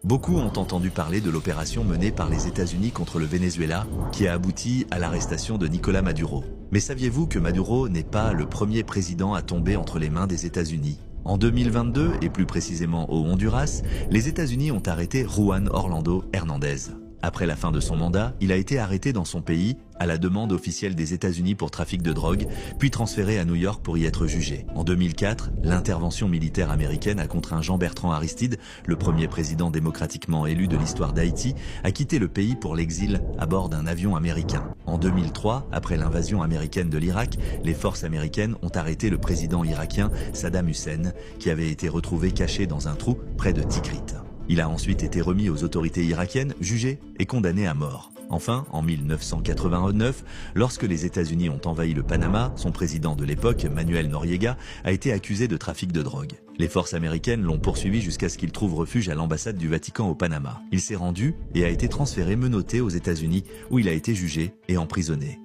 Beaucoup ont entendu parler de l'opération menée par les États-Unis contre le Venezuela, qui a abouti à l'arrestation de Nicolás Maduro. Mais saviez-vous que Maduro n'est pas le premier président à tomber entre les mains des États-Unis? En 2022, et plus précisément au Honduras, les États-Unis ont arrêté Juan Orlando Hernández. Après la fin de son mandat, il a été arrêté dans son pays à la demande officielle des États-Unis pour trafic de drogue, puis transféré à New York pour y être jugé. En 2004, l'intervention militaire américaine a contraint Jean-Bertrand Aristide, le premier président démocratiquement élu de l'histoire d'Haïti, à quitter le pays pour l'exil à bord d'un avion américain. En 2003, après l'invasion américaine de l'Irak, les forces américaines ont arrêté le président irakien Saddam Hussein, qui avait été retrouvé caché dans un trou près de Tikrit. Il a ensuite été remis aux autorités irakiennes, jugé et condamné à mort. Enfin, en 1989, lorsque les États-Unis ont envahi le Panama, son président de l'époque, Manuel Noriega, a été accusé de trafic de drogue. Les forces américaines l'ont poursuivi jusqu'à ce qu'il trouve refuge à l'ambassade du Vatican au Panama. Il s'est rendu et a été transféré menotté aux États-Unis, où il a été jugé et emprisonné.